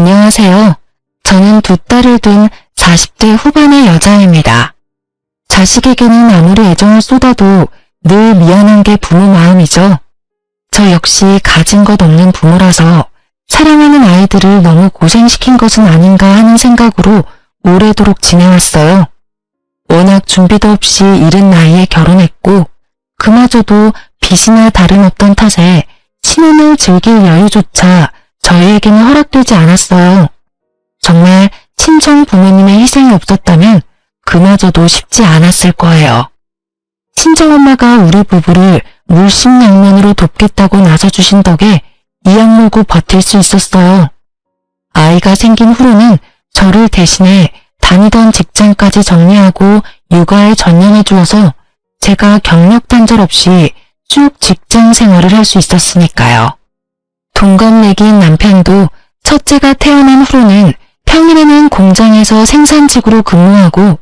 안녕하세요. 저는 두 딸을 둔 40대 후반의 여자입니다. 자식에게는 아무리 애정을 쏟아도 늘 미안한 게 부모 마음이죠. 저 역시 가진 것 없는 부모라서 사랑하는 아이들을 너무 고생시킨 것은 아닌가 하는 생각으로 오래도록 지내왔어요. 워낙 준비도 없이 이른 나이에 결혼했고 그마저도 빚이나 다름없던 탓에 신혼을 즐길 여유조차 저희에게는 허락되지 않았어요. 정말 친정 부모님의 희생이 없었다면 그마저도 쉽지 않았을 거예요. 친정엄마가 우리 부부를 물심양면으로 돕겠다고 나서주신 덕에 이악 물고 버틸 수 있었어요. 아이가 생긴 후로는 저를 대신해 다니던 직장까지 정리하고 육아에 전념해 주어서 제가 경력 단절 없이 쭉 직장 생활을 할 수 있었으니까요. 동갑내기인 남편도 첫째가 태어난 후로는 평일에는 공장에서 생산직으로 근무하고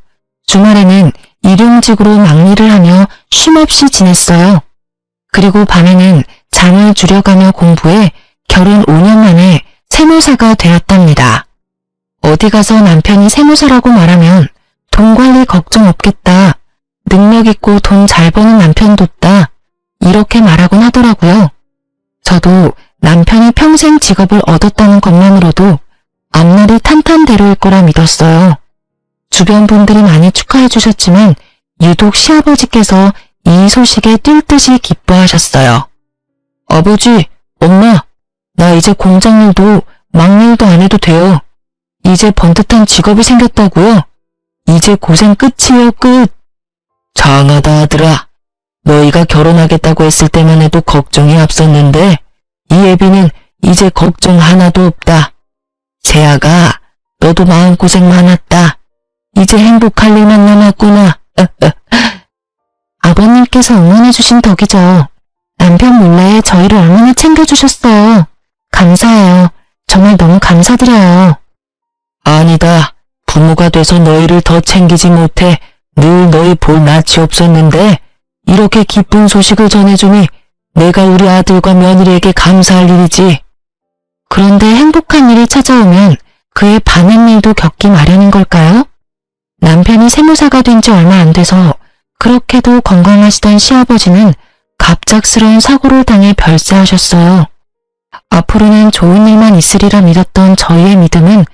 주말에는 일용직으로 막일을 하며 쉼없이 지냈어요. 그리고 밤에는 잠을 줄여가며 공부해 결혼 5년 만에 세무사가 되었답니다. 어디 가서 남편이 세무사라고 말하면 돈 관리 걱정 없겠다. 능력 있고 돈 잘 버는 남편 뒀다. 이렇게 말하곤 하더라고요. 저도 남편이 평생 직업을 얻었다는 것만으로도 앞날이 탄탄대로일 거라 믿었어요. 주변 분들이 많이 축하해 주셨지만 유독 시아버지께서 이 소식에 뛸 듯이 기뻐하셨어요. 아버지, 엄마, 나 이제 공장일도 막일도 안 해도 돼요. 이제 번듯한 직업이 생겼다고요? 이제 고생 끝이에요, 끝. 장하다 아들아. 너희가 결혼하겠다고 했을 때만 해도 걱정이 앞섰는데 이 애비는 이제 걱정 하나도 없다. 재아가 너도 마음고생 많았다. 이제 행복할 일만 남았구나. 아버님께서 응원해주신 덕이죠. 남편 몰래 저희를 얼마나 챙겨주셨어요. 감사해요. 정말 너무 감사드려요. 아니다. 부모가 돼서 너희를 더 챙기지 못해 늘 너희 볼 낯이 없었는데 이렇게 기쁜 소식을 전해주니 내가 우리 아들과 며느리에게 감사할 일이지. 그런데 행복한 일이 찾아오면 그에 반한 일도 겪기 마련인 걸까요? 남편이 세무사가 된 지 얼마 안 돼서 그렇게도 건강하시던 시아버지는 갑작스러운 사고를 당해 별세하셨어요. 앞으로는 좋은 일만 있으리라 믿었던 저희의 믿음은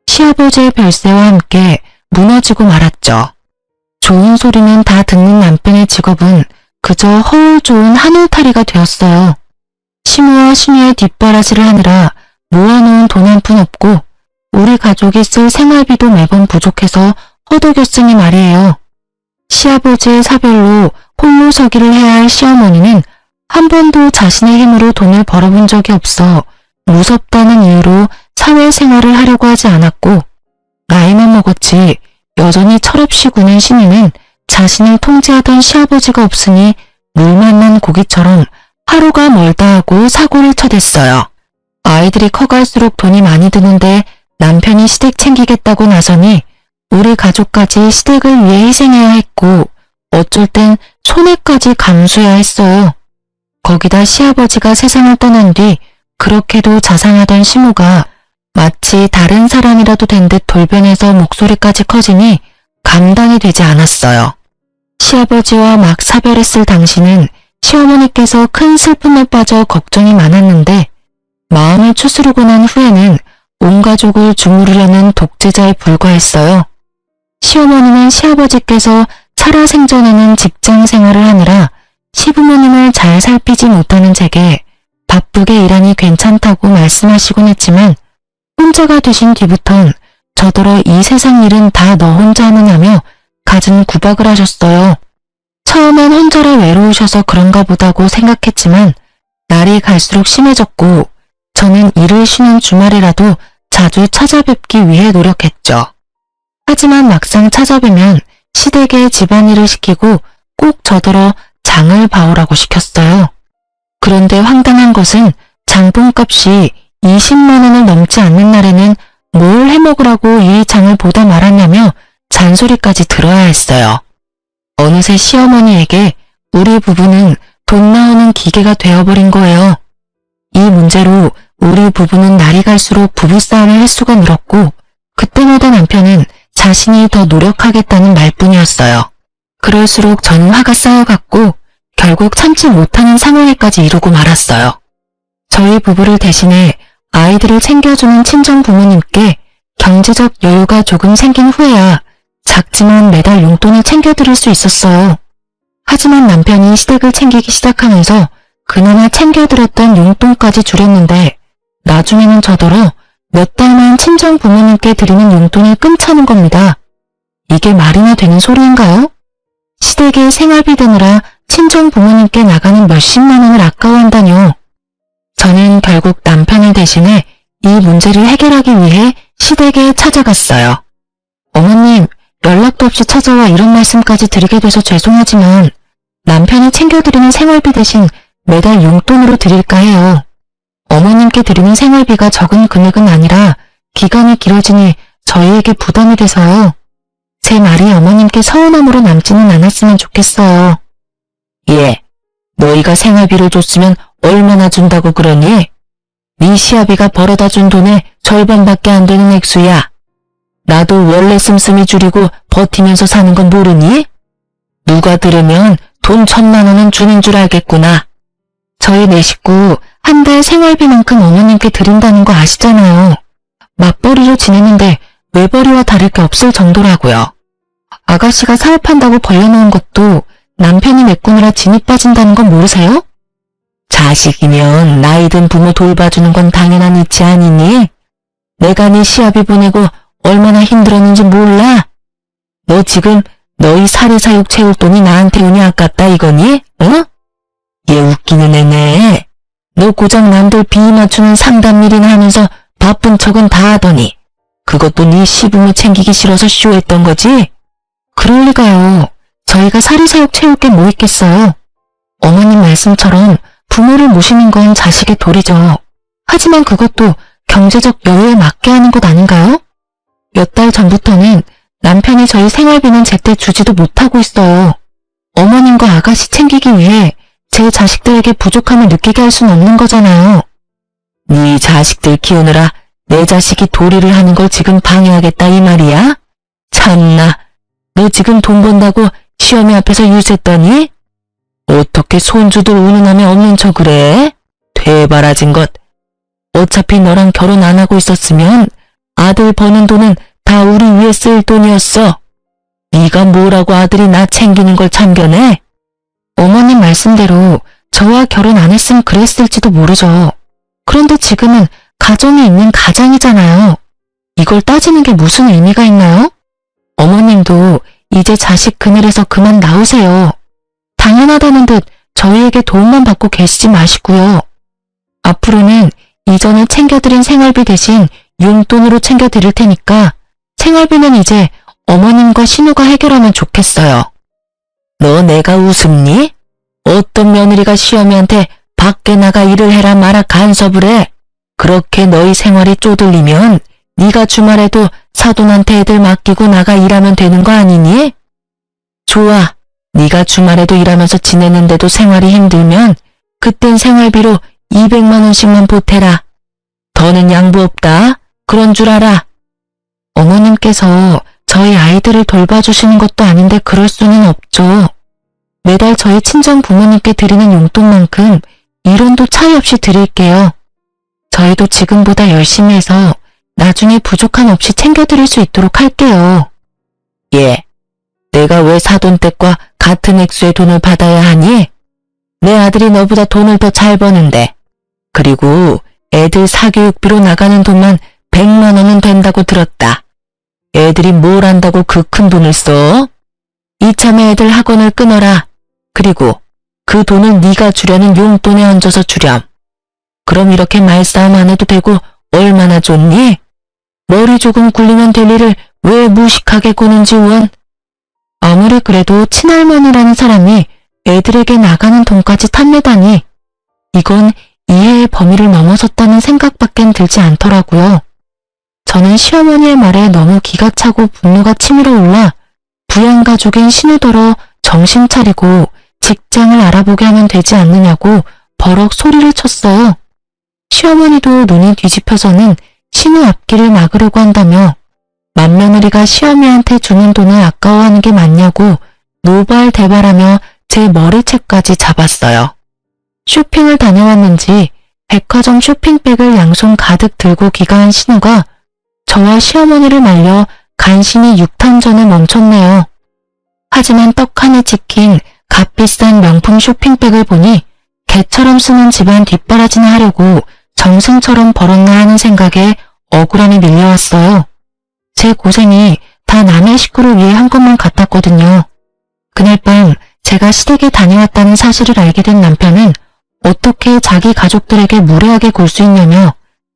시아버지의 별세와 함께 무너지고 말았죠. 좋은 소리는 다 듣는 남편의 직업은 그저 허울 좋은 하늘탈이가 되었어요. 시무와 시누의 뒷바라지를 하느라 모아놓은 돈 한 푼 없고 우리 가족이 쓸 생활비도 매번 부족해서 허덕였으니 말이에요. 시아버지의 사별로 홀로 서기를 해야 할 시어머니는 한 번도 자신의 힘으로 돈을 벌어본 적이 없어 무섭다는 이유로 사회생활을 하려고 하지 않았고 나이만 먹었지 여전히 철없이 구는 시니는 자신을 통제하던 시아버지가 없으니 물 만난 고기처럼 하루가 멀다 하고 사고를 쳐댔어요. 아이들이 커갈수록 돈이 많이 드는데 남편이 시댁 챙기겠다고 나서니 우리 가족까지 시댁을 위해 희생해야 했고 어쩔 땐 손해까지 감수해야 했어요. 거기다 시아버지가 세상을 떠난 뒤 그렇게도 자상하던 시모가 마치 다른 사람이라도 된 듯 돌변해서 목소리까지 커지니 감당이 되지 않았어요. 시아버지와 막 사별했을 당시는 시어머니께서 큰 슬픔에 빠져 걱정이 많았는데 마음을 추스르고 난 후에는 온 가족을 주무르려는 독재자에 불과했어요. 시어머니는 시아버지께서 살아생전에는 직장 생활을 하느라 시부모님을 잘 살피지 못하는 제게 바쁘게 일하니 괜찮다고 말씀하시곤 했지만 혼자가 되신 뒤부턴 저더러 이 세상 일은 다 너 혼자 하느냐며 갖은 구박을 하셨어요. 처음엔 혼자라 외로우셔서 그런가 보다고 생각했지만 날이 갈수록 심해졌고 저는 일을 쉬는 주말이라도 자주 찾아뵙기 위해 노력했죠. 하지만 막상 찾아뵈면 시댁에 집안일을 시키고 꼭 저더러 장을 봐오라고 시켰어요. 그런데 황당한 것은 장본값이 20만 원을 넘지 않는 날에는 뭘 해먹으라고 이 장을 보다 말았냐며 잔소리까지 들어야 했어요. 어느새 시어머니에게 우리 부부는 돈 나오는 기계가 되어버린 거예요. 이 문제로 우리 부부는 날이 갈수록 부부싸움의 횟수가 늘었고 그때마다 남편은 자신이 더 노력하겠다는 말뿐이었어요. 그럴수록 저는 화가 쌓여갔고 결국 참지 못하는 상황에까지 이르고 말았어요. 저희 부부를 대신해 아이들을 챙겨주는 친정 부모님께 경제적 여유가 조금 생긴 후에야 작지만 매달 용돈을 챙겨드릴 수 있었어요. 하지만 남편이 시댁을 챙기기 시작하면서 그나마 챙겨드렸던 용돈까지 줄였는데 나중에는 저더러 몇 달만 친정 부모님께 드리는 용돈을 끊자는 겁니다. 이게 말이나 되는 소리인가요? 시댁에 생활비 드느라 친정 부모님께 나가는 몇십만 원을 아까워한다뇨. 저는 결국 남편을 대신해 이 문제를 해결하기 위해 시댁에 찾아갔어요. 어머님, 연락도 없이 찾아와 이런 말씀까지 드리게 돼서 죄송하지만 남편이 챙겨드리는 생활비 대신 매달 용돈으로 드릴까 해요. 어머님께 드리는 생활비가 적은 금액은 아니라 기간이 길어지니 저희에게 부담이 돼서요. 제 말이 어머님께 서운함으로 남지는 않았으면 좋겠어요. 예, 너희가 생활비를 줬으면 얼마나 준다고 그러니? 네 시아비가 벌어다 준 돈의 절반밖에 안 되는 액수야. 나도 원래 씀씀이 줄이고 버티면서 사는 건 모르니? 누가 들으면 돈 1,000만 원은 주는 줄 알겠구나. 저희 네 식구 한 달 생활비만큼 어머님께 드린다는 거 아시잖아요. 맞벌이로 지내는데 외벌이와 다를 게 없을 정도라고요. 아가씨가 사업한다고 벌려놓은 것도 남편이 메꾸느라 진이 빠진다는 건 모르세요? 자식이면 나이든 부모 돌봐주는 건 당연한 이치 아니니? 내가 네 시아비 보내고 얼마나 힘들었는지 몰라? 너 지금 너희 사리사욕 채울 돈이 나한테 오니 아깝다 이거니? 어? 얘 웃기는 애네. 너 고작 남들 비위 맞추는 상담일이나 하면서 바쁜 척은 다 하더니 그것도 네 시부모 챙기기 싫어서 쇼했던 거지? 그럴 리가요. 저희가 사리사욕 채울 게 뭐 있겠어요. 어머님 말씀처럼 부모를 모시는 건 자식의 도리죠. 하지만 그것도 경제적 여유에 맞게 하는 것 아닌가요? 몇 달 전부터는 남편이 저희 생활비는 제때 주지도 못하고 있어요. 어머님과 아가씨 챙기기 위해 제 자식들에게 부족함을 느끼게 할 순 없는 거잖아요. 네 자식들 키우느라 내 자식이 도리를 하는 걸 지금 방해하겠다 이 말이야? 참나, 너 지금 돈 번다고 시어미 앞에서 유세했더니? 어떻게 손주들 운운함에 없는 척을 해? 되바라진 것. 어차피 너랑 결혼 안 하고 있었으면 아들 버는 돈은 다 우리 위에 쓸 돈이었어. 네가 뭐라고 아들이 나 챙기는 걸 참견해? 어머님 말씀대로 저와 결혼 안 했으면 그랬을지도 모르죠. 그런데 지금은 가정이 있는 가장이잖아요. 이걸 따지는 게 무슨 의미가 있나요? 어머님도 이제 자식 그늘에서 그만 나오세요. 당연하다는 듯 저희에게 도움만 받고 계시지 마시고요. 앞으로는 이전에 챙겨드린 생활비 대신 용돈으로 챙겨드릴 테니까 생활비는 이제 어머님과 신우가 해결하면 좋겠어요. 너 내가 우습니? 어떤 며느리가 시어미한테 밖에 나가 일을 해라 마라 간섭을 해. 그렇게 너희 생활이 쪼들리면 네가 주말에도 사돈한테 애들 맡기고 나가 일하면 되는 거 아니니? 좋아. 네가 주말에도 일하면서 지내는데도 생활이 힘들면 그땐 생활비로 200만 원씩만 보태라. 더는 양보 없다. 그런 줄 알아. 어머님께서 저희 아이들을 돌봐주시는 것도 아닌데 그럴 수는 없죠. 매달 저희 친정 부모님께 드리는 용돈만큼 1원도 차이 없이 드릴게요. 저희도 지금보다 열심히 해서 나중에 부족함 없이 챙겨드릴 수 있도록 할게요. 예, 내가 왜 사돈댁과 같은 액수의 돈을 받아야 하니? 내 아들이 너보다 돈을 더 잘 버는데. 그리고 애들 사교육비로 나가는 돈만 100만 원은 된다고 들었다. 애들이 뭘 안다고 그 큰 돈을 써? 이참에 애들 학원을 끊어라. 그리고 그 돈을 네가 주려는 용돈에 얹어서 주렴. 그럼 이렇게 말싸움 안 해도 되고 얼마나 좋니? 머리 조금 굴리면 될 일을 왜 무식하게 구는지 원. 아무리 그래도 친할머니라는 사람이 애들에게 나가는 돈까지 탐내다니 이건 이해의 범위를 넘어섰다는 생각밖엔 들지 않더라고요. 저는 시어머니의 말에 너무 기가 차고 분노가 치밀어 올라 부양가족인 신우더러 정신 차리고 직장을 알아보게 하면 되지 않느냐고 버럭 소리를 쳤어요. 시어머니도 눈이 뒤집혀서는 신우 앞길을 막으려고 한다며 맏며느리가 시어미한테 주는 돈을 아까워하는 게 맞냐고 노발대발하며 제 머리채까지 잡았어요. 쇼핑을 다녀왔는지 백화점 쇼핑백을 양손 가득 들고 귀가한 신우가 저와 시어머니를 말려 간신히 육탄전에 멈췄네요. 하지만 떡하니 찍힌 값비싼 명품 쇼핑백을 보니 개처럼 쓰는 집안 뒷바라지나 하려고 정승처럼 벌었나 하는 생각에 억울함이 밀려왔어요. 제 고생이 다 남의 식구를 위해 한 것만 같았거든요. 그날 밤 제가 시댁에 다녀왔다는 사실을 알게 된 남편은 어떻게 자기 가족들에게 무례하게 굴 수 있냐며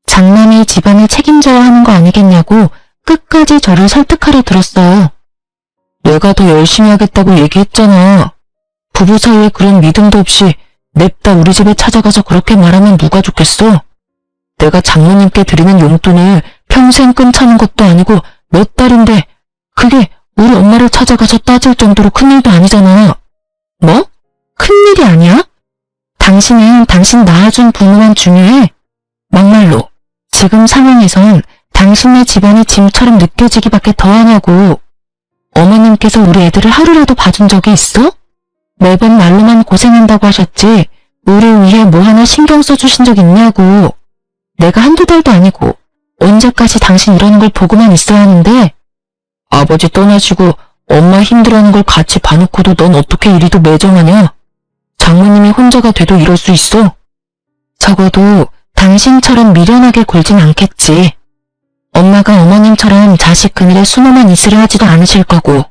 장남이 집안을 책임져야 하는 거 아니겠냐고 끝까지 저를 설득하려 들었어요. 내가 더 열심히 하겠다고 얘기했잖아. 부부 사이에 그런 믿음도 없이 냅다 우리 집에 찾아가서 그렇게 말하면 누가 좋겠어? 내가 장모님께 드리는 용돈을 평생 끊자는 것도 아니고 몇 달인데 그게 우리 엄마를 찾아가서 따질 정도로 큰일도 아니잖아. 뭐? 큰일이 아니야? 당신은 당신 낳아준 부모만 중요해? 막말로 지금 상황에선 당신네 집안이 짐처럼 느껴지기밖에 더하냐고. 어머님께서 우리 애들을 하루라도 봐준 적이 있어? 매번 말로만 고생한다고 하셨지 우리를 위해 뭐 하나 신경 써주신 적 있냐고. 내가 한두 달도 아니고 언제까지 당신 이러는 걸 보고만 있어야 하는데. 아버지 떠나시고 엄마 힘들어하는 걸 같이 봐놓고도 넌 어떻게 이리도 매정하냐? 장모님이 혼자가 돼도 이럴 수 있어? 적어도 당신처럼 미련하게 굴진 않겠지. 엄마가 어머님처럼 자식 그늘에 숨어만 있으려 하지도 않으실 거고.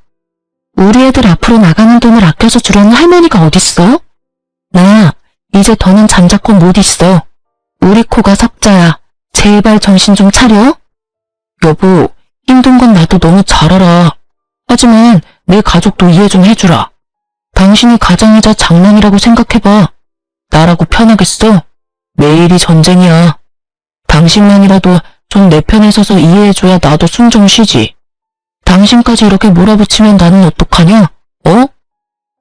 우리 애들 앞으로 나가는 돈을 아껴서 주려는 할머니가 어딨어? 나 이제 더는 잠자코 못 있어. 우리 코가 석자야. 제발 정신 좀 차려. 여보, 힘든 건 나도 너무 잘 알아. 하지만 내 가족도 이해 좀 해주라. 당신이 가장이자 장남이라고 생각해봐. 나라고 편하겠어? 매일이 전쟁이야. 당신만이라도 좀 내 편에 서서 이해해줘야 나도 숨 좀 쉬지. 당신까지 이렇게 몰아붙이면 나는 어떡하냐? 어?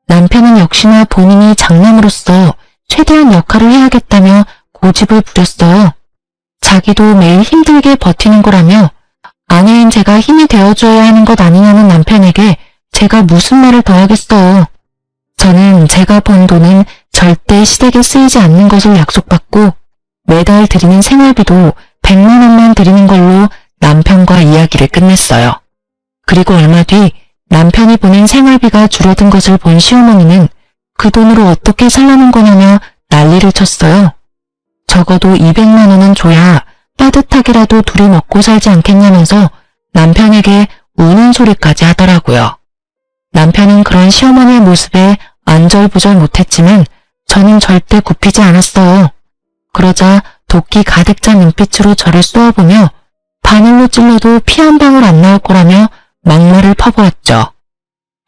남편은 역시나 본인이 장남으로서 최대한 역할을 해야겠다며 고집을 부렸어요. 자기도 매일 힘들게 버티는 거라며 아내인 제가 힘이 되어줘야 하는 것 아니냐는 남편에게 제가 무슨 말을 더 하겠어요. 저는 제가 번 돈은 절대 시댁에 쓰이지 않는 것을 약속받고 매달 드리는 생활비도 100만 원만 드리는 걸로 남편과 이야기를 끝냈어요. 그리고 얼마 뒤 남편이 보낸 생활비가 줄어든 것을 본 시어머니는 그 돈으로 어떻게 살라는 거냐며 난리를 쳤어요. 적어도 200만 원은 줘야 따뜻하게라도 둘이 먹고 살지 않겠냐면서 남편에게 우는 소리까지 하더라고요. 남편은 그런 시어머니의 모습에 안절부절 못했지만 저는 절대 굽히지 않았어요. 그러자 도끼 가득 찬 눈빛으로 저를 쏘아보며 바늘로 찔러도 피 한 방울 안 나올 거라며 막말을 퍼부었죠.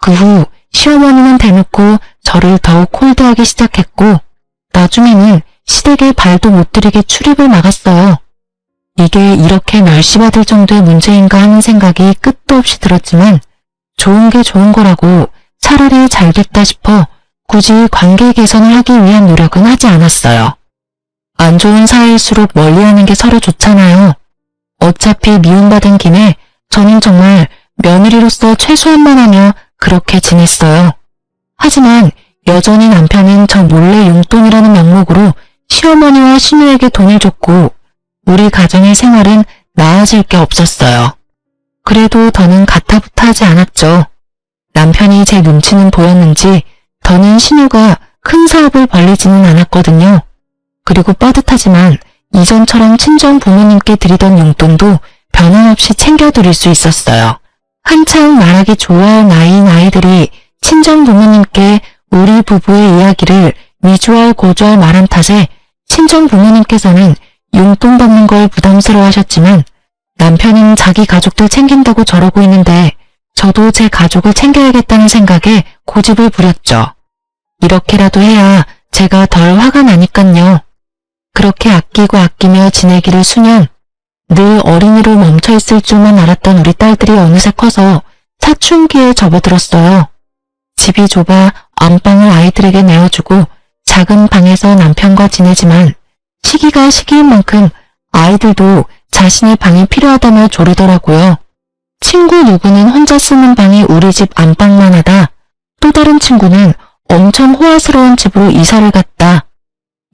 그 후 시어머니는 대놓고 저를 더욱 콜드하기 시작했고 나중에는 시댁에 발도 못 들이게 출입을 막았어요. 이게 이렇게 멸시받을 정도의 문제인가 하는 생각이 끝도 없이 들었지만 좋은 게 좋은 거라고 차라리 잘 됐다 싶어 굳이 관계 개선을 하기 위한 노력은 하지 않았어요. 안 좋은 사이일수록 멀리하는 게 서로 좋잖아요. 어차피 미움받은 김에 저는 정말 며느리로서 최소한만 하며 그렇게 지냈어요. 하지만 여전히 남편은 저 몰래 용돈이라는 명목으로 시어머니와 신우에게 돈을 줬고 우리 가정의 생활은 나아질 게 없었어요. 그래도 더는 가타부타하지 않았죠. 남편이 제 눈치는 보였는지 더는 신우가 큰 사업을 벌리지는 않았거든요. 그리고 빠듯하지만 이전처럼 친정 부모님께 드리던 용돈도 변함없이 챙겨드릴 수 있었어요. 한창 말하기 좋아할 나이인 아이들이 친정 부모님께 우리 부부의 이야기를 위조할 고조할 말한 탓에 친정 부모님께서는 용돈 받는 걸 부담스러워하셨지만 남편은 자기 가족들 챙긴다고 저러고 있는데 저도 제 가족을 챙겨야겠다는 생각에 고집을 부렸죠. 이렇게라도 해야 제가 덜 화가 나니깐요. 그렇게 아끼고 아끼며 지내기를 수년, 늘 어린이로 멈춰있을 줄만 알았던 우리 딸들이 어느새 커서 사춘기에 접어들었어요. 집이 좁아 안방을 아이들에게 내어주고 작은 방에서 남편과 지내지만 시기가 시기인 만큼 아이들도 자신의 방이 필요하다며 조르더라고요. 친구 누구는 혼자 쓰는 방이 우리 집 안방만 하다. 또 다른 친구는 엄청 호화스러운 집으로 이사를 갔다.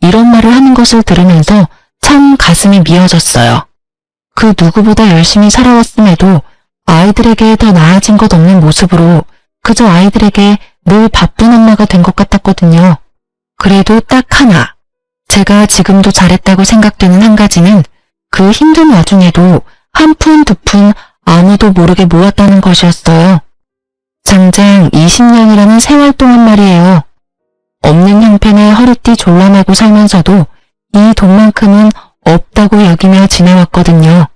이런 말을 하는 것을 들으면서 참 가슴이 미어졌어요. 그 누구보다 열심히 살아왔음에도 아이들에게 더 나아진 것 없는 모습으로 그저 아이들에게 늘 바쁜 엄마가 된 것 같았거든요. 그래도 딱 하나, 제가 지금도 잘했다고 생각되는 한 가지는 그 힘든 와중에도 한 푼 두 푼 아무도 모르게 모았다는 것이었어요. 장장 20년이라는 세월 동안 말이에요. 없는 형편에 허리띠 졸라매고 살면서도 이 돈만큼은 없다고 여기며 지내왔거든요.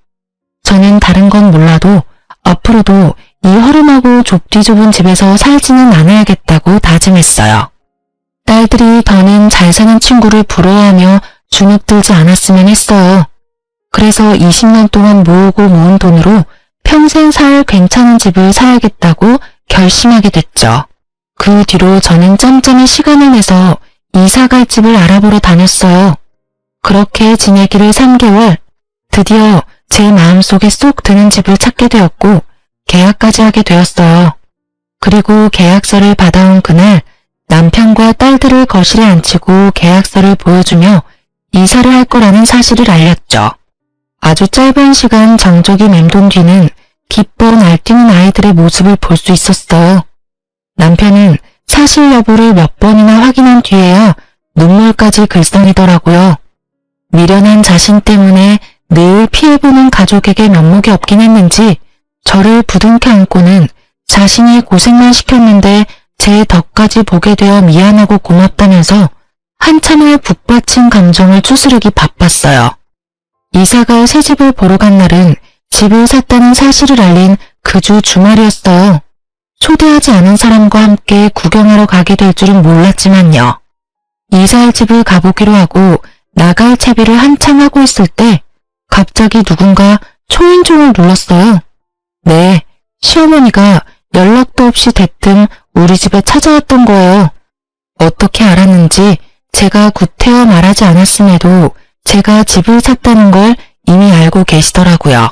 저는 다른 건 몰라도 앞으로도 이 허름하고 좁디 좁은 집에서 살지는 않아야겠다고 다짐했어요. 딸들이 더는 잘 사는 친구를 부러워하며 주눅들지 않았으면 했어요. 그래서 20년 동안 모으고 모은 돈으로 평생 살 괜찮은 집을 사야겠다고 결심하게 됐죠. 그 뒤로 저는 짬짬이 시간을 내서 이사 갈 집을 알아보러 다녔어요. 그렇게 지내기를 3개월, 드디어 제 마음속에 쏙 드는 집을 찾게 되었고 계약까지 하게 되었어요. 그리고 계약서를 받아온 그날 남편과 딸들을 거실에 앉히고 계약서를 보여주며 이사를 할 거라는 사실을 알렸죠. 아주 짧은 시간 장족이 맴돈 뒤는 기뻐 날뛰는 아이들의 모습을 볼 수 있었어요. 남편은 사실 여부를 몇 번이나 확인한 뒤에야 눈물까지 글썽이더라고요. 미련한 자신 때문에 늘 피해보는 가족에게 면목이 없긴 했는지 저를 부둥켜 안고는 자신이 고생만 시켰는데 제 덕까지 보게 되어 미안하고 고맙다면서 한참을 북받친 감정을 추스르기 바빴어요. 이사갈 새 집을 보러 간 날은 집을 샀다는 사실을 알린 그 주 주말이었어요. 초대하지 않은 사람과 함께 구경하러 가게 될 줄은 몰랐지만요. 이사할 집을 가보기로 하고 나갈 채비를 한참 하고 있을 때 갑자기 누군가 초인종을 눌렀어요. 네, 시어머니가 연락도 없이 대뜸 우리 집에 찾아왔던 거예요. 어떻게 알았는지 제가 구태여 말하지 않았음에도 제가 집을 샀다는 걸 이미 알고 계시더라고요.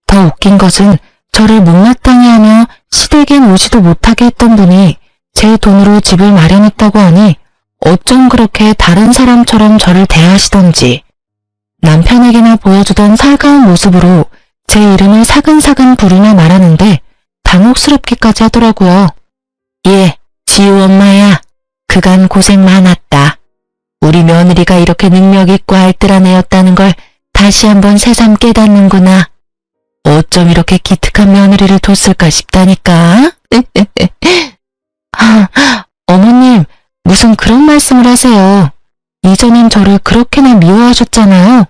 더 웃긴 것은 저를 못마땅해 하며 시댁에 오지도 못하게 했던 분이 제 돈으로 집을 마련했다고 하니 어쩜 그렇게 다른 사람처럼 저를 대하시던지 남편에게나 보여주던 살가운 모습으로 제 이름을 사근사근 부르며 말하는데 당혹스럽기까지 하더라고요. 예, 지우 엄마야. 그간 고생 많았다. 우리 며느리가 이렇게 능력 있고 알뜰한 애였다는 걸 다시 한번 새삼 깨닫는구나. 어쩜 이렇게 기특한 며느리를 뒀을까 싶다니까. 어머님, 무슨 그런 말씀을 하세요. 이전엔 저를 그렇게나 미워하셨잖아요.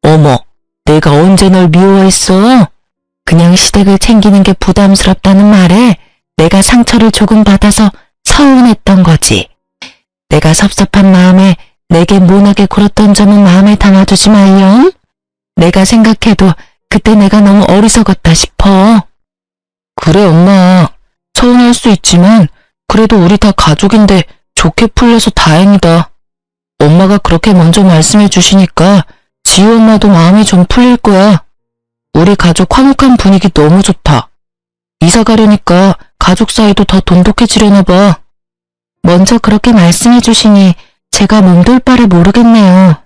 어머, 내가 언제 널 미워했어? 그냥 시댁을 챙기는 게 부담스럽다는 말에 내가 상처를 조금 받아서 서운했던 거지. 내가 섭섭한 마음에 내게 모나게 굴었던 점은 마음에 담아두지 말렴. 내가 생각해도 그때 내가 너무 어리석었다 싶어. 그래 엄마, 서운할 수 있지만 그래도 우리 다 가족인데 좋게 풀려서 다행이다. 엄마가 그렇게 먼저 말씀해 주시니까 지우 엄마도 마음이 좀 풀릴 거야. 우리 가족 화목한 분위기 너무 좋다. 이사 가려니까 가족 사이도 더 돈독해지려나 봐. 먼저 그렇게 말씀해 주시니 제가 몸둘 바를 모르겠네요.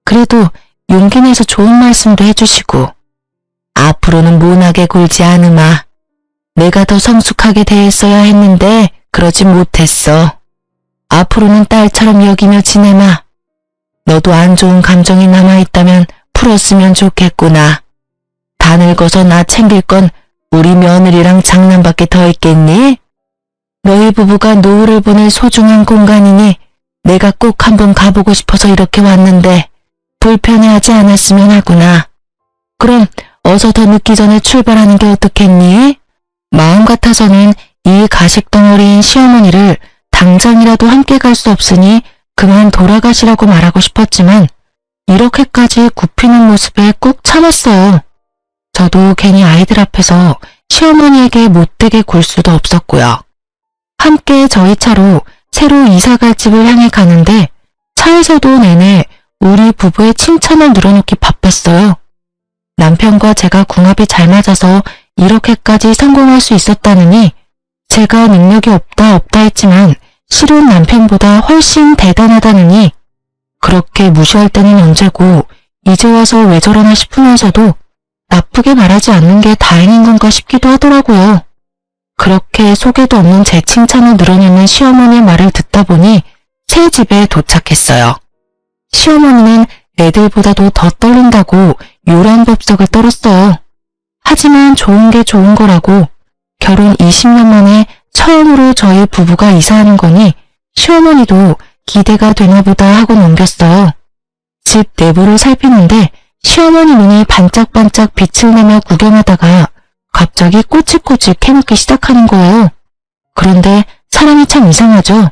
그래도 용기 내서 좋은 말씀도 해주시고. 앞으로는 모나게 굴지 않으마. 내가 더 성숙하게 대했어야 했는데 그러지 못했어. 앞으로는 딸처럼 여기며 지내마. 너도 안 좋은 감정이 남아있다면 풀었으면 좋겠구나. 다 늙어서 나 챙길 건 우리 며느리랑 장남밖에 더 있겠니? 너희 부부가 노후를 보낼 소중한 공간이니 내가 꼭 한번 가보고 싶어서 이렇게 왔는데 불편해하지 않았으면 하구나. 그럼 어서 더 늦기 전에 출발하는 게 어떻겠니? 마음 같아서는 이 가식덩어리인 시어머니를 당장이라도 함께 갈 수 없으니 그만 돌아가시라고 말하고 싶었지만 이렇게까지 굽히는 모습에 꾹 참았어요. 저도 괜히 아이들 앞에서 시어머니에게 못되게 굴 수도 없었고요. 함께 저희 차로 새로 이사갈 집을 향해 가는데 차에서도 내내 우리 부부의 칭찬을 늘어놓기 바빴어요. 남편과 제가 궁합이 잘 맞아서 이렇게까지 성공할 수 있었다느니 제가 능력이 없다 했지만 실은 남편보다 훨씬 대단하다느니 그렇게 무시할 때는 언제고 이제 와서 왜 저러나 싶으면서도 나쁘게 말하지 않는 게 다행인 건가 싶기도 하더라고요. 그렇게 속에도 없는 제 칭찬을 늘어놓는 시어머니의 말을 듣다 보니 새 집에 도착했어요. 시어머니는 애들보다도 더 떨린다고 요란 법석을 떨었어요. 하지만 좋은 게 좋은 거라고 결혼 20년 만에 처음으로 저희 부부가 이사하는 거니 시어머니도 기대가 되나 보다 하고 넘겼어요. 집 내부를 살피는데 시어머니 눈이 반짝반짝 빛을 내며 구경하다가 갑자기 꼬치꼬치 캐묻기 시작하는 거예요. 그런데 사람이 참 이상하죠.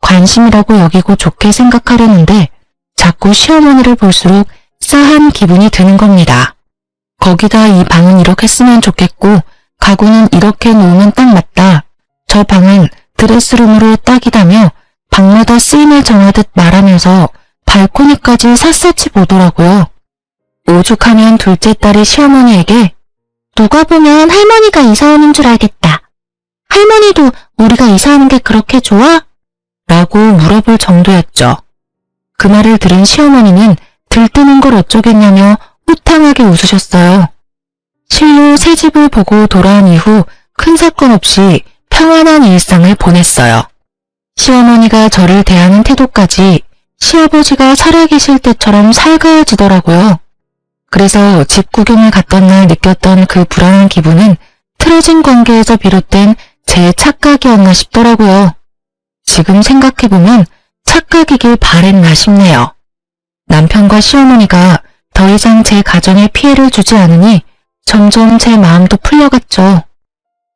관심이라고 여기고 좋게 생각하려는데 자꾸 시어머니를 볼수록 싸한 기분이 드는 겁니다. 거기다 이 방은 이렇게 쓰면 좋겠고 가구는 이렇게 놓으면 딱 맞다. 저 방은 드레스룸으로 딱이다며 방마다 쓰임을 정하듯 말하면서 발코니까지 샅샅이 보더라고요. 오죽하면 둘째 딸이 시어머니에게 누가 보면 할머니가 이사오는 줄 알겠다. 할머니도 우리가 이사하는 게 그렇게 좋아? 라고 물어볼 정도였죠. 그 말을 들은 시어머니는 들뜨는 걸 어쩌겠냐며 호탕하게 웃으셨어요. 실로 새 집을 보고 돌아온 이후 큰 사건 없이 평안한 일상을 보냈어요. 시어머니가 저를 대하는 태도까지 시아버지가 살아계실 때처럼 살가워지더라고요. 그래서 집 구경을 갔던 날 느꼈던 그 불안한 기분은 틀어진 관계에서 비롯된 제 착각이었나 싶더라고요. 지금 생각해보면 착각이길 바랬나 싶네요. 남편과 시어머니가 더 이상 제 가정에 피해를 주지 않으니 점점 제 마음도 풀려갔죠.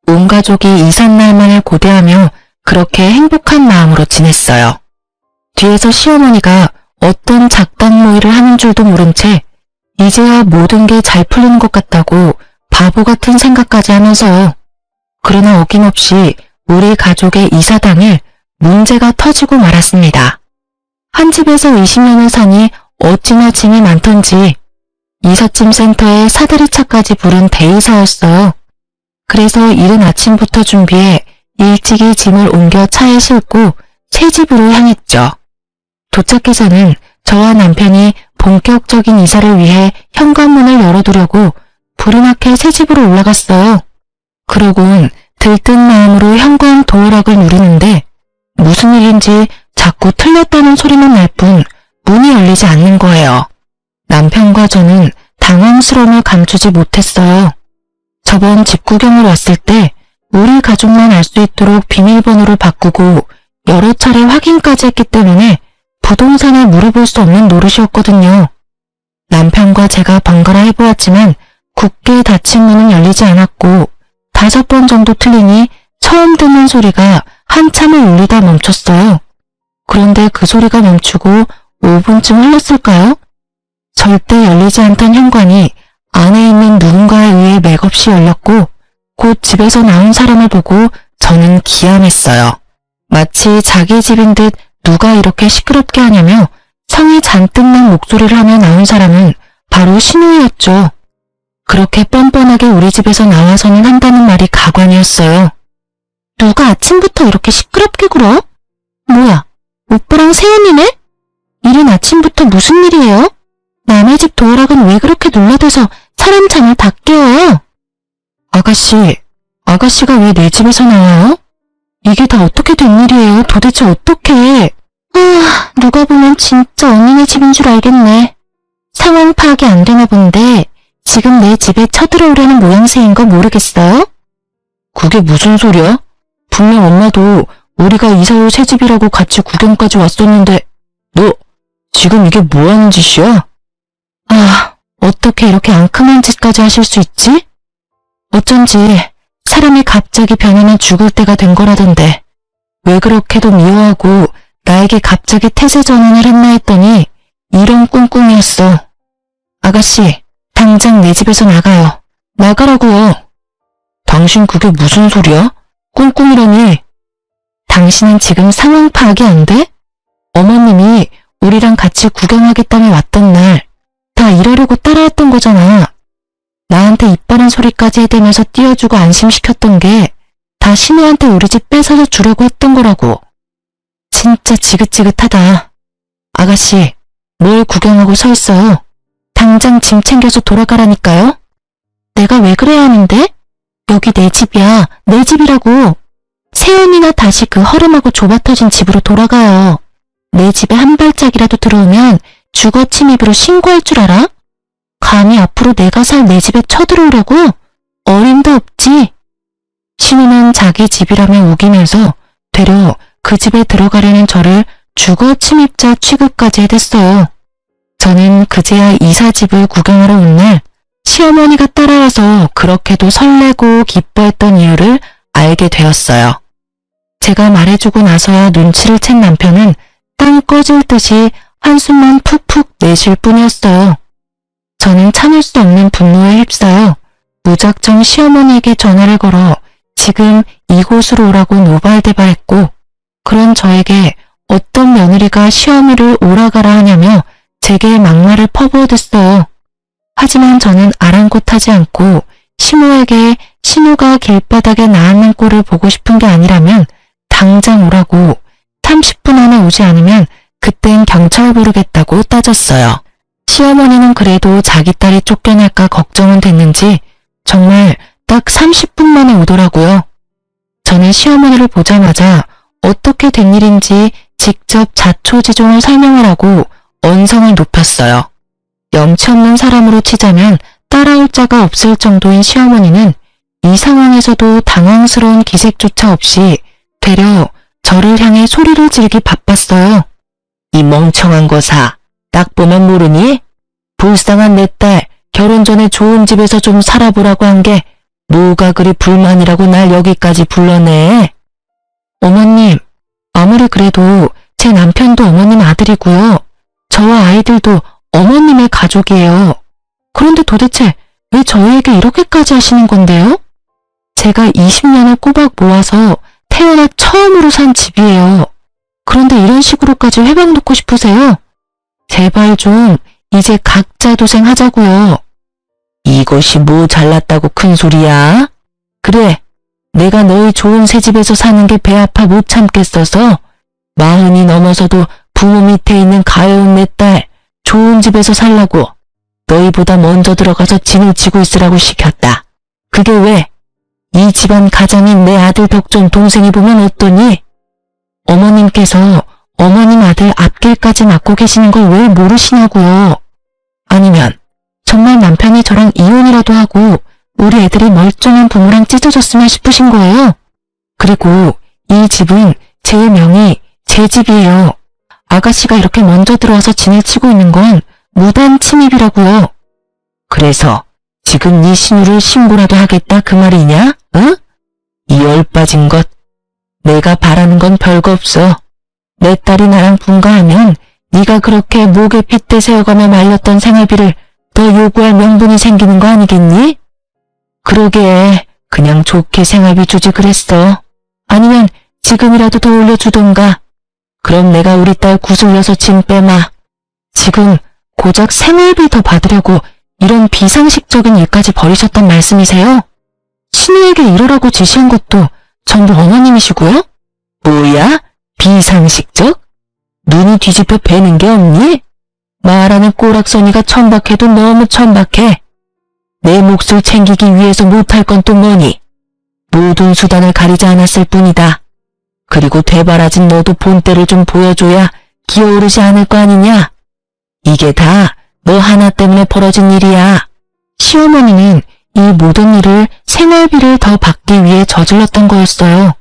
온 가족이 이삿날만을 고대하며 그렇게 행복한 마음으로 지냈어요. 뒤에서 시어머니가 어떤 작당모의를 하는 줄도 모른 채 이제야 모든 게 잘 풀리는 것 같다고 바보 같은 생각까지 하면서요. 그러나 어김없이 우리 가족의 이사 당일 문제가 터지고 말았습니다. 한 집에서 20년을 사니 어찌나 짐이 많던지 이삿짐 센터에 사다리차까지 부른 대이사였어요. 그래서 이른 아침부터 준비해 일찍이 짐을 옮겨 차에 싣고 새 집으로 향했죠. 도착해서는 저와 남편이 본격적인 이사를 위해 현관문을 열어두려고 부르나케 새 집으로 올라갔어요. 그러곤 들뜬 마음으로 현관 도어락을 누르는데 무슨 일인지 자꾸 틀렸다는 소리만 날 뿐 문이 열리지 않는 거예요. 남편과 저는 당황스러움을 감추지 못했어요. 저번 집 구경을 왔을 때 우리 가족만 알 수 있도록 비밀번호를 바꾸고 여러 차례 확인까지 했기 때문에 부동산에 물어볼 수 없는 노릇이었거든요. 남편과 제가 번갈아 해보았지만 굳게 닫힌 문은 열리지 않았고 5번 정도 틀리니 처음 듣는 소리가 한참을 울리다 멈췄어요. 그런데 그 소리가 멈추고 5분쯤 흘렀을까요? 절대 열리지 않던 현관이 안에 있는 누군가에 의해 맥없이 열렸고 곧 집에서 나온 사람을 보고 저는 기함했어요. 마치 자기 집인 듯 누가 이렇게 시끄럽게 하냐며 성이 잔뜩 난 목소리를 하며 나온 사람은 바로 신우이였죠. 그렇게 뻔뻔하게 우리 집에서 나와서는 한다는 말이 가관이었어요. 누가 아침부터 이렇게 시끄럽게 굴어? 뭐야, 오빠랑 새언니네? 이른 아침부터 무슨 일이에요? 남의 집 도어락은 왜 그렇게 눌러대서 사람 잠을 다 깨워요? 아가씨가 왜 내 집에서 나와요? 이게 다 어떻게 된 일이에요? 도대체 어떻게? 누가 보면 진짜 언니네 집인 줄 알겠네. 상황 파악이 안 되나 본데 지금 내 집에 쳐들어오려는 모양새인 거 모르겠어요? 그게 무슨 소리야? 분명 엄마도 우리가 이사올 새 집이라고 같이 구경까지 왔었는데 너 지금 이게 뭐 하는 짓이야? 어떻게 이렇게 앙큼한 짓까지 하실 수 있지? 어쩐지 사람이 갑자기 변하면 죽을 때가 된 거라던데 왜 그렇게도 미워하고 나에게 갑자기 태세 전환을 했나 했더니 이런 꿍꿍이었어. 아가씨, 당장 내 집에서 나가요. 나가라고요. 당신 그게 무슨 소리야? 꿍꿍이라니. 당신은 지금 상황 파악이 안 돼? 어머님이 우리랑 같이 구경하겠다며 왔던 날 다 이러려고 따라왔던 거잖아. 나한테 이빠른 소리까지 해대면서 띄워주고 안심시켰던 게 다 신우한테 우리 집 뺏어서 주려고 했던 거라고. 진짜 지긋지긋하다. 아가씨, 뭘 구경하고 서 있어요? 당장 짐 챙겨서 돌아가라니까요? 내가 왜 그래야 하는데? 여기 내 집이야. 내 집이라고. 세연이나 다시 그 허름하고 좁아터진 집으로 돌아가요. 내 집에 한 발짝이라도 들어오면 주거 침입으로 신고할 줄 알아? 감히 앞으로 내가 살 내 집에 쳐들어오려고? 어림도 없지. 신우는 자기 집이라며 우기면서 되려 그 집에 들어가려는 저를 주거 침입자 취급까지 해댔어요. 저는 그제야 이사집을 구경하러 온 날 시어머니가 따라와서 그렇게도 설레고 기뻐했던 이유를 알게 되었어요. 제가 말해주고 나서야 눈치를 챈 남편은 땅 꺼질 듯이 한숨만 푹푹 내쉴 뿐이었어요. 저는 참을 수 없는 분노에 휩싸여 무작정 시어머니에게 전화를 걸어 지금 이곳으로 오라고 노발대발했고, 그런 저에게 어떤 며느리가 시어머니를 오라가라 하냐며 제게 막말을 퍼부어댔어요. 하지만 저는 아랑곳하지 않고 신우에게 신우가 길바닥에 나앉는 꼴을 보고 싶은 게 아니라면 당장 오라고, 30분 안에 오지 않으면 그땐 경찰 부르겠다고 따졌어요. 시어머니는 그래도 자기 딸이 쫓겨날까 걱정은 됐는지 정말 딱 30분 만에 오더라고요. 저는 시어머니를 보자마자 어떻게 된 일인지 직접 자초지종을 설명을 하고 언성을 높였어요. 염치 없는 사람으로 치자면 따라올 자가 없을 정도인 시어머니는 이 상황에서도 당황스러운 기색조차 없이 되려 저를 향해 소리를 지르기 바빴어요. 이 멍청한 거사, 딱 보면 모르니? 불쌍한 내 딸, 결혼 전에 좋은 집에서 좀 살아보라고 한 게 뭐가 그리 불만이라고 날 여기까지 불러내? 어머님, 아무리 그래도 제 남편도 어머님 아들이고요. 저와 아이들도 어머님의 가족이에요. 그런데 도대체 왜 저희에게 이렇게까지 하시는 건데요? 제가 20년을 꼬박 모아서 태어나 처음으로 산 집이에요. 그런데 이런 식으로까지 회방 놓고 싶으세요? 제발 좀 이제 각자 도생하자고요. 이것이 뭐 잘났다고 큰 소리야? 그래, 내가 너희 좋은 새 집에서 사는 게 배 아파 못 참겠어서 40이 넘어서도 부모 밑에 있는 가여운 내 딸 좋은 집에서 살라고 너희보다 먼저 들어가서 진을 치고 있으라고 시켰다. 그게 왜? 이 집안 가장인 내 아들 덕존 동생이 보면 어떠니? 어머님께서 어머님 아들 앞길까지 맡고 계시는 걸 왜 모르시냐고요. 아니면 정말 남편이 저랑 이혼이라도 하고 우리 애들이 멀쩡한 부모랑 찢어졌으면 싶으신 거예요. 그리고 이 집은 제 명의 제 집이에요. 아가씨가 이렇게 먼저 들어와서 진을 치고 있는 건 무단 침입이라고요. 그래서 지금 네 신우를 신고라도 하겠다 그 말이냐? 응? 이 열빠진 것. 내가 바라는 건 별거 없어. 내 딸이 나랑 분가하면 네가 그렇게 목에 핏대 세워가며 말렸던 생활비를 더 요구할 명분이 생기는 거 아니겠니? 그러게 그냥 좋게 생활비 주지 그랬어. 아니면 지금이라도 더 올려주던가. 그럼 내가 우리 딸 구슬려서 짐 빼마. 지금 고작 생활비 더 받으려고 이런 비상식적인 일까지 벌이셨단 말씀이세요? 신우에게 이러라고 지시한 것도 전부 어머님이시고요? 뭐야? 비상식적? 눈이 뒤집혀 베는 게 없니? 말하는 꼬락서니가 천박해도 너무 천박해. 내 몫을 챙기기 위해서 못할 건 또 뭐니? 모든 수단을 가리지 않았을 뿐이다. 그리고 되바라진 너도 본때를 좀 보여줘야 기어오르지 않을 거 아니냐? 이게 다 너 하나 때문에 벌어진 일이야. 시어머니는 이 모든 일을 생활비를 더 받기 위해 저질렀던 거였어요.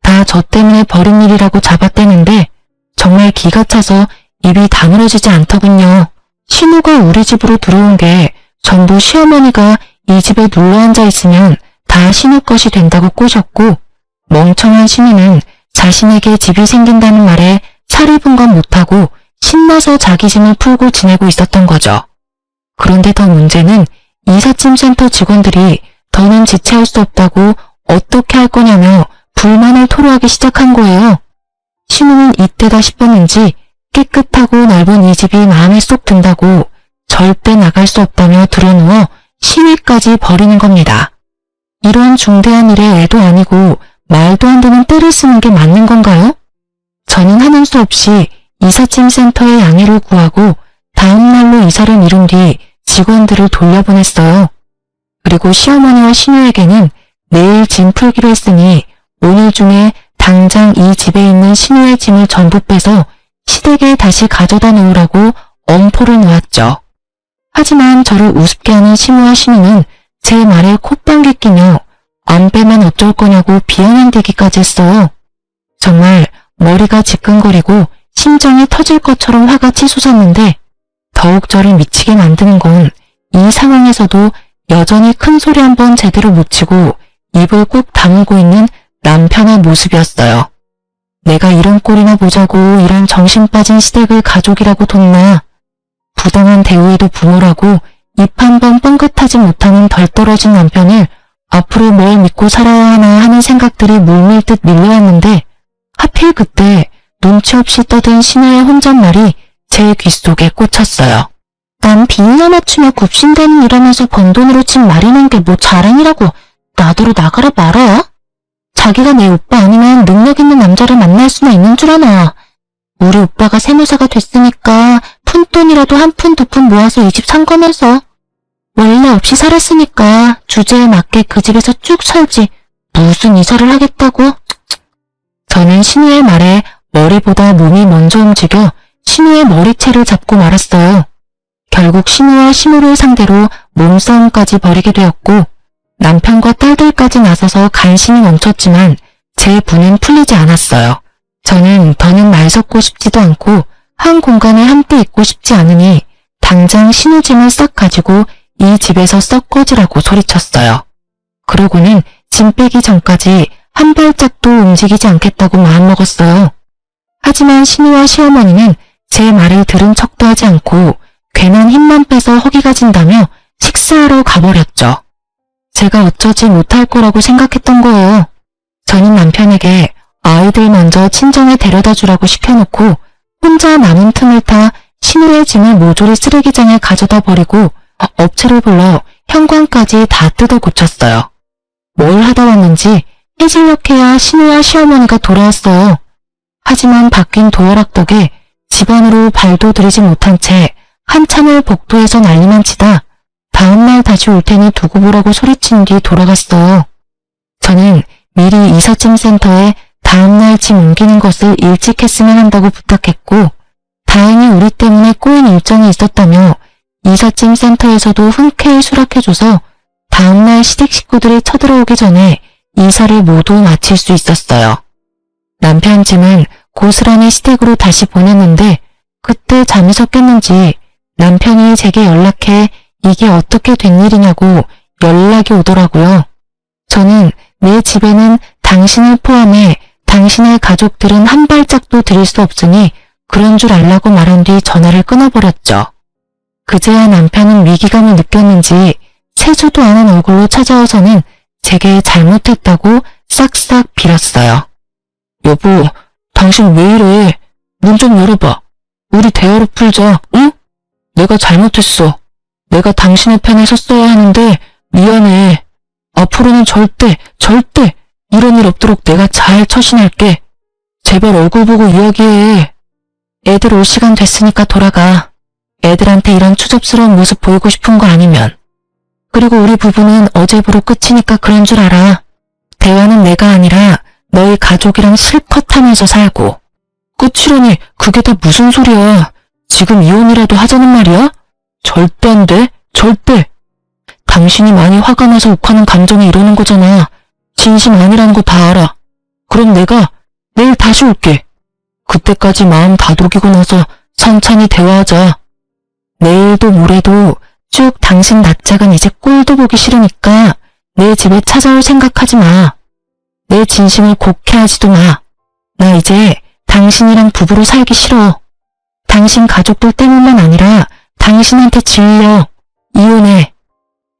다 저 때문에 벌인 일이라고 잡아떼는데 정말 기가 차서 입이 다물어지지 않더군요. 신우가 우리 집으로 들어온 게 전부 시어머니가 이 집에 눌러앉아 있으면 다 신우 것이 된다고 꼬셨고, 멍청한 신우는 자신에게 집이 생긴다는 말에 살이 분간 못하고 신나서 자기 짐을 풀고 지내고 있었던 거죠. 그런데 더 문제는 이삿짐센터 직원들이 더는 지체할 수 없다고 어떻게 할 거냐며 불만을 토로하기 시작한 거예요. 신우는 이때다 싶었는지 깨끗하고 넓은 이 집이 마음에 쏙 든다고 절대 나갈 수 없다며 들어누워 시위까지 벌이는 겁니다. 이런 중대한 일에 애도 아니고 말도 안 되는 때를 쓰는 게 맞는 건가요? 저는 하는 수 없이 이삿짐 센터에 양해를 구하고 다음 날로 이사를 미룬 뒤 직원들을 돌려보냈어요. 그리고 시어머니와 시누에게는 내일 짐 풀기로 했으니 오늘 중에 당장 이 집에 있는 시누의 짐을 전부 빼서 시댁에 다시 가져다 놓으라고 엄포를 놓았죠. 하지만 저를 우습게 하는 시누와 시누는 제 말에 콧방귀 끼며 안 빼면 어쩔 거냐고 비아냥대기까지 했어요. 정말 머리가 지끈거리고 심장이 터질 것처럼 화가 치솟았는데 더욱 저를 미치게 만드는 건 이 상황에서도 여전히 큰 소리 한번 제대로 못 치고 입을 꾹 다물고 있는 남편의 모습이었어요. 내가 이런 꼴이나 보자고 이런 정신 빠진 시댁을 가족이라고 뒀나. 부당한 대우에도 부모라고 입 한 번 뻥긋하지 못하는 덜 떨어진 남편을 앞으로 뭘 믿고 살아야 하나 하는 생각들이 물밀듯 밀려왔는데 하필 그때 눈치 없이 떠든 신우의 혼잣말이 제 귓속에 꽂혔어요. 난 비위나 맞추며 굽신대는 일하면서 번 돈으로 집 마련한 게 뭐 자랑이라고 나더러 나가라 말아. 자기가 내 오빠 아니면 능력 있는 남자를 만날 수나 있는 줄 아나. 우리 오빠가 세무사가 됐으니까 푼돈이라도 한 푼 두 푼 모아서 이 집 산 거면서 원래 없이 살았으니까 주제에 맞게 그 집에서 쭉 살지 무슨 이사를 하겠다고. 저는 신우의 말에 머리보다 몸이 먼저 움직여 신우의 머리채를 잡고 말았어요. 결국 신우와 시누를 상대로 몸싸움까지 벌이게 되었고 남편과 딸들까지 나서서 간신히 멈췄지만 제 분은 풀리지 않았어요. 저는 더는 말 섞고 싶지도 않고 한 공간에 함께 있고 싶지 않으니 당장 신우 짐을 싹 가지고 이 집에서 썩 꺼지라고 소리쳤어요. 그러고는 짐 빼기 전까지 한 발짝도 움직이지 않겠다고 마음먹었어요. 하지만 신우와 시어머니는 제 말을 들은 척도 하지 않고 괜한 힘만 빼서 허기가 진다며 식사하러 가버렸죠. 제가 어쩌지 못할 거라고 생각했던 거예요. 저는 남편에게 아이들 먼저 친정에 데려다 주라고 시켜놓고 혼자 남은 틈을 타 신우의 짐을 모조리 쓰레기장에 가져다 버리고 업체를 불러 현관까지 다 뜯어 고쳤어요. 뭘 하다 왔는지 해질녘에야 신우와 시어머니가 돌아왔어요. 하지만 바뀐 도어락 덕에 집 안으로 발도 들이지 못한 채 한참을 복도에서 난리만 치다 다음날 다시 올 테니 두고 보라고 소리친 뒤 돌아갔어요. 저는 미리 이삿짐 센터에 다음날 짐 옮기는 것을 일찍 했으면 한다고 부탁했고 다행히 우리 때문에 꼬인 일정이 있었다며 이삿짐 센터에서도 흔쾌히 수락해줘서 다음날 시댁 식구들이 쳐들어오기 전에 이사를 모두 마칠 수 있었어요. 남편 짐은 고스란히 시댁으로 다시 보냈는데 그때 잠이 섞였는지 남편이 제게 연락해 이게 어떻게 된 일이냐고 연락이 오더라고요. 저는 내 집에는 당신을 포함해 당신의 가족들은 한 발짝도 들일 수 없으니 그런 줄 알라고 말한 뒤 전화를 끊어버렸죠. 그제야 남편은 위기감을 느꼈는지 채주도 않은 얼굴로 찾아와서는 제게 잘못했다고 싹싹 빌었어요. 여보, 당신 왜 이래? 문 좀 열어봐. 우리 대화로 풀자, 응? 내가 잘못했어. 내가 당신의 편에 섰어야 하는데 미안해. 앞으로는 절대 이런 일 없도록 내가 잘 처신할게. 제발 얼굴 보고 이야기해. 애들 올 시간 됐으니까 돌아가. 애들한테 이런 추접스러운 모습 보이고 싶은 거 아니면. 그리고 우리 부부는 어제부로 끝이니까 그런 줄 알아. 대화는 내가 아니라 너희 가족이랑 실컷 하면서 살고. 끝이라니 그게 다 무슨 소리야. 지금 이혼이라도 하자는 말이야? 절대 안 돼. 절대. 당신이 많이 화가 나서 욱하는 감정이 이러는 거잖아. 진심 아니라는 거 다 알아. 그럼 내가 내일 다시 올게. 그때까지 마음 다독이고 나서 천천히 대화하자. 내일도 모레도 쭉 당신 낯짝은 이제 꼴도 보기 싫으니까 내 집에 찾아올 생각하지 마. 내 진심을 곡해하지도 마. 나 이제 당신이랑 부부로 살기 싫어. 당신 가족들 때문만 아니라 당신한테 질려. 이혼해.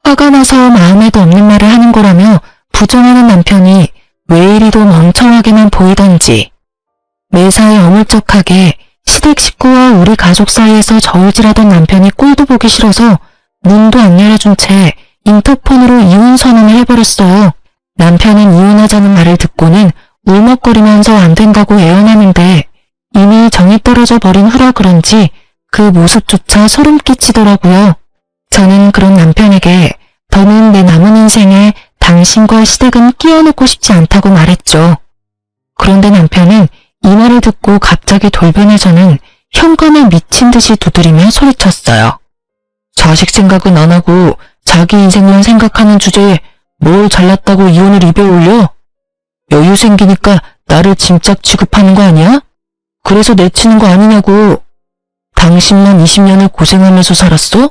화가 나서 마음에도 없는 말을 하는 거라며 부정하는 남편이 왜 이리도 멍청하게만 보이던지 매사에 어물쩍하게 시댁 식구와 우리 가족 사이에서 저울질하던 남편이 꼴도 보기 싫어서 문도 안 열어준 채 인터폰으로 이혼 선언을 해버렸어요. 남편은 이혼하자는 말을 듣고는 울먹거리면서 안 된다고 애원하는데 이미 정이 떨어져 버린 후라 그런지 그 모습조차 소름 끼치더라고요. 저는 그런 남편에게 더는 내 남은 인생에 당신과 시댁은 끼워넣고 싶지 않다고 말했죠. 그런데 남편은 이 말을 듣고 갑자기 돌변해서는 현관에 미친 듯이 두드리며 소리쳤어요. 자식 생각은 안 하고 자기 인생만 생각하는 주제에 뭘 잘났다고 이혼을 입에 올려? 여유 생기니까 나를 짐짝 취급하는 거 아니야? 그래서 내치는 거 아니냐고. 당신만 20년을 고생하면서 살았어?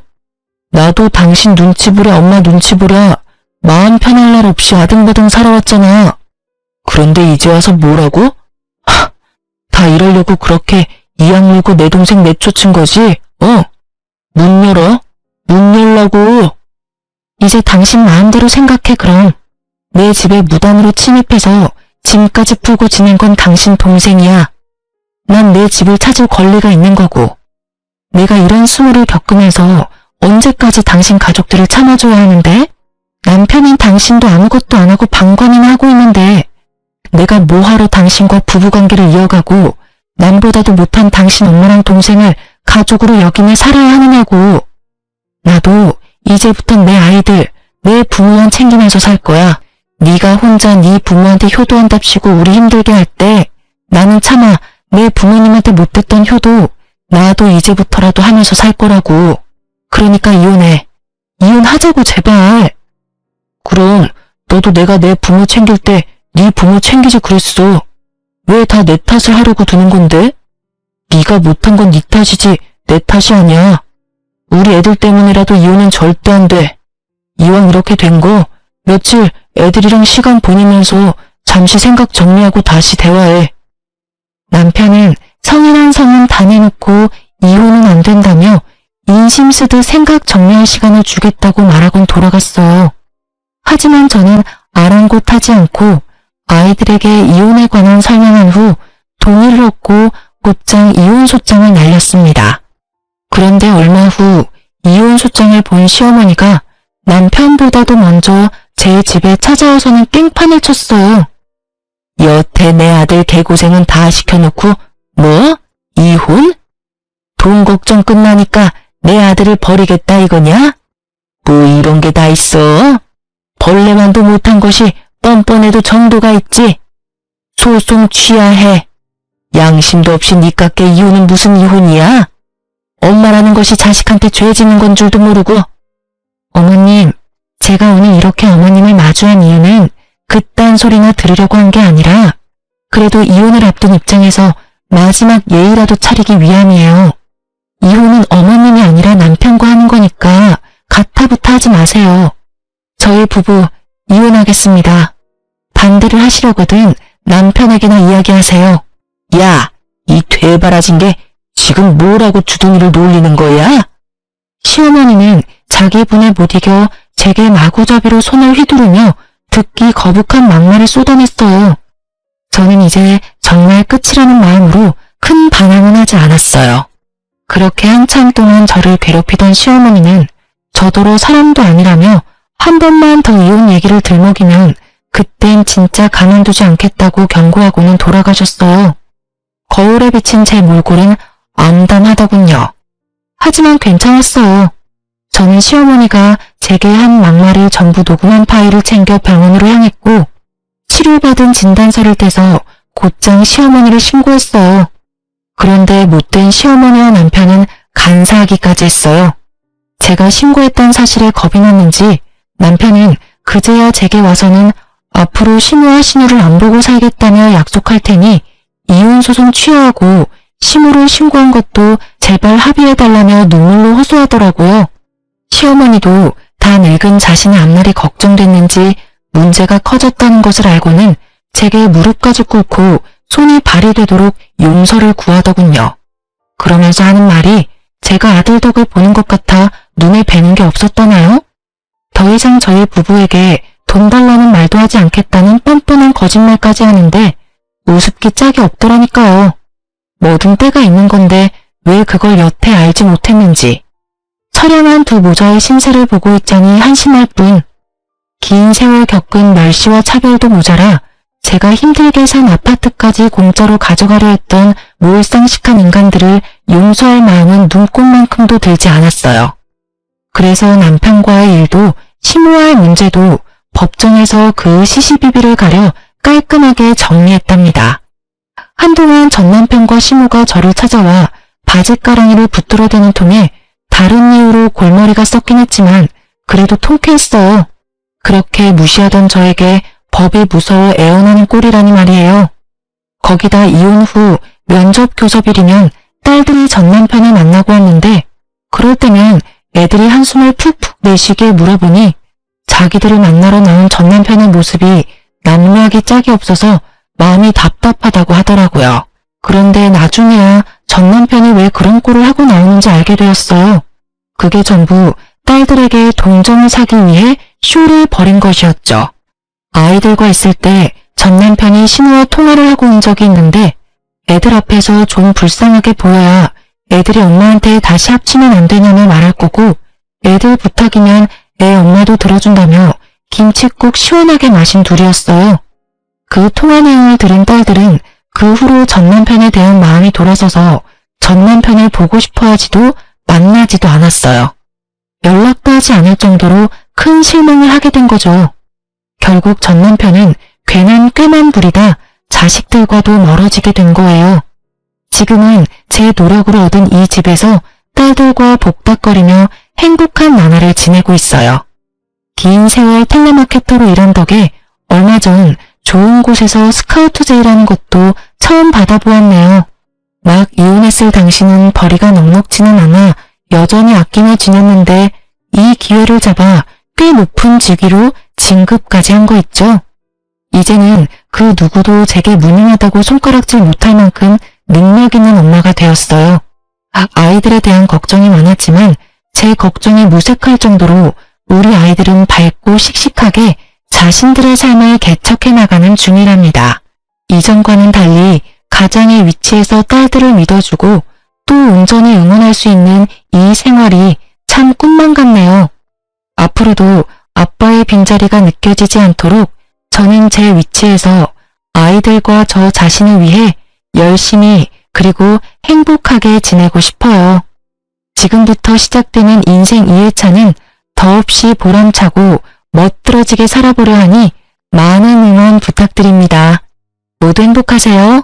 나도 당신 눈치 보랴 엄마 눈치 보랴 마음 편할 날 없이 아등바등 살아왔잖아. 그런데 이제 와서 뭐라고? 다 이러려고 그렇게 이악 물고 내 동생 내쫓은 거지? 문 열어? 문 열라고. 이제 당신 마음대로 생각해 그럼. 내 집에 무단으로 침입해서 짐까지 풀고 지낸 건 당신 동생이야. 난 내 집을 찾을 권리가 있는 거고. 내가 이런 수모를 겪으면서 언제까지 당신 가족들을 참아줘야 하는데? 남편인 당신도 아무것도 안 하고 방관이나 하고 있는데 내가 뭐하러 당신과 부부관계를 이어가고 남보다도 못한 당신 엄마랑 동생을 가족으로 여기며 살아야 하느냐고. 나도 이제부터 내 아이들, 내 부모만 챙기면서 살 거야. 네가 혼자 네 부모한테 효도한답시고 우리 힘들게 할 때 나는 차마 내 부모님한테 못했던 효도 나도 이제부터라도 하면서 살 거라고. 그러니까 이혼해. 이혼하자고 제발. 그럼 너도 내가 내 부모 챙길 때 네 부모 챙기지 그랬어. 왜 다 내 탓을 하려고 드는 건데? 네가 못한 건 네 탓이지 내 탓이 아니야. 우리 애들 때문이라도 이혼은 절대 안 돼. 이왕 이렇게 된 거 며칠 애들이랑 시간 보내면서 잠시 생각 정리하고 다시 대화해. 남편은 성인한 성은 다 내놓고 이혼은 안 된다며 인심 쓰듯 생각 정리할 시간을 주겠다고 말하곤 돌아갔어요. 하지만 저는 아랑곳하지 않고 아이들에게 이혼에 관한 설명한 후 동의를 얻고 곧장 이혼소장을 날렸습니다. 그런데 얼마 후 이혼소장을 본 시어머니가 남편보다도 먼저 제 집에 찾아와서는 깽판을 쳤어요. 여태 내 아들 개고생은 다 시켜놓고 뭐? 이혼? 돈 걱정 끝나니까 내 아들을 버리겠다 이거냐? 뭐 이런 게 다 있어? 벌레만도 못한 것이 뻔뻔해도 정도가 있지. 소송 취하해. 양심도 없이 니깎게 이혼은 무슨 이혼이야? 엄마라는 것이 자식한테 죄 짓는 건 줄도 모르고. 어머님, 제가 오늘 이렇게 어머님을 마주한 이유는 그딴 소리나 들으려고 한 게 아니라 그래도 이혼을 앞둔 입장에서 마지막 예의라도 차리기 위함이에요. 이혼은 어머님이 아니라 남편과 하는 거니까 가타부타 하지 마세요. 저희 부부 이혼하겠습니다. 반대를 하시려거든 남편에게나 이야기하세요. 야, 이 되바라진 게 지금 뭐라고 주둥이를 놀리는 거야? 시어머니는 자기 분에 못 이겨 제게 마구잡이로 손을 휘두르며 듣기 거북한 막말을 쏟아냈어요. 저는 이제 정말 끝이라는 마음으로 큰 반항은 하지 않았어요. 그렇게 한참 동안 저를 괴롭히던 시어머니는 저더러 사람도 아니라며 한 번만 더 이혼 얘기를 들먹이면 그땐 진짜 가만두지 않겠다고 경고하고는 돌아가셨어요. 거울에 비친 제 몰골은 암담하더군요. 하지만 괜찮았어요. 저는 시어머니가 제게 한 막말을 전부 녹음한 파일을 챙겨 병원으로 향했고 치료받은 진단서를 떼서 곧장 시어머니를 신고했어요. 그런데 못된 시어머니와 남편은 간사하기까지 했어요. 제가 신고했다는 사실에 겁이 났는지 남편은 그제야 제게 와서는 앞으로 시모와 시누를 안 보고 살겠다며 약속할 테니 이혼소송 취하하고 시모를 신고한 것도 제발 합의해달라며 눈물로 호소하더라고요. 시어머니도 다 늙은 자신의 앞날이 걱정됐는지 문제가 커졌다는 것을 알고는 제게 무릎까지 꿇고 손이 발이 되도록 용서를 구하더군요. 그러면서 하는 말이 제가 아들 덕을 보는 것 같아 눈에 뵈는 게 없었다나요? 더 이상 저희 부부에게 돈 달라는 말도 하지 않겠다는 뻔뻔한 거짓말까지 하는데 우습기 짝이 없더라니까요. 뭐든 때가 있는 건데 왜 그걸 여태 알지 못했는지. 처량한 두 모자의 신세를 보고 있자니 한심할 뿐. 긴 세월 겪은 멸시와 차별도 모자라 제가 힘들게 산 아파트까지 공짜로 가져가려 했던 몰상식한 인간들을 용서할 마음은 눈꼽만큼도 들지 않았어요. 그래서 남편과의 일도 심오할 문제도 법정에서 그 시시비비를 가려 깔끔하게 정리했답니다. 한동안 전남편과 시모가 저를 찾아와 바짓가랑이를 붙들어대는 통에 다른 이유로 골머리가 썩긴 했지만 그래도 통쾌했어요. 그렇게 무시하던 저에게 법이 무서워 애원하는 꼴이라니 말이에요. 거기다 이혼 후 면접 교섭일이면 딸들이 전남편을 만나고 왔는데 그럴 때면 애들이 한숨을 푹푹 내쉬게 물어보니 자기들을 만나러 나온 전남편의 모습이 남루하기 짝이 없어서 마음이 답답하다고 하더라고요. 그런데 나중에야 전남편이 왜 그런 꼴을 하고 나오는지 알게 되었어요. 그게 전부 딸들에게 동정을 사기 위해 쇼를 벌인 것이었죠. 아이들과 있을 때 전남편이 신우와 통화를 하고 온 적이 있는데 애들 앞에서 좀 불쌍하게 보여야 애들이 엄마한테 다시 합치면 안 되냐며 말할 거고 애들 부탁이면 애 엄마도 들어준다며 김칫국 시원하게 마신 둘이었어요. 그 통화 내용을 들은 딸들은 그 후로 전남편에 대한 마음이 돌아서서 전남편을 보고 싶어 하지도 만나지도 않았어요. 연락도 하지 않을 정도로 큰 실망을 하게 된 거죠. 결국 전남편은 괜한 꾀만 부리다 자식들과도 멀어지게 된 거예요. 지금은 제 노력으로 얻은 이 집에서 딸들과 복닥거리며 행복한 나날을 지내고 있어요. 긴 세월 텔레마케터로 일한 덕에 얼마 전 좋은 곳에서 스카우트 제의라는 것도 처음 받아보았네요. 막 이혼했을 당시는 벌이가 넉넉지는 않아 여전히 아끼며 지냈는데 이 기회를 잡아 꽤 높은 직위로 진급까지 한 거 있죠. 이제는 그 누구도 제게 무능하다고 손가락질 못할 만큼 능력 있는 엄마가 되었어요. 아이들에 대한 걱정이 많았지만 제 걱정이 무색할 정도로 우리 아이들은 밝고 씩씩하게 자신들의 삶을 개척해 나가는 중이랍니다. 이전과는 달리 가장의 위치에서 딸들을 믿어주고 또 온전히 응원할 수 있는 이 생활이 참 꿈만 같네요. 앞으로도 아빠의 빈자리가 느껴지지 않도록 저는 제 위치에서 아이들과 저 자신을 위해 열심히 그리고 행복하게 지내고 싶어요. 지금부터 시작되는 인생 2회차는 더없이 보람차고 멋들어지게 살아보려 하니 많은 응원 부탁드립니다. 모두 행복하세요.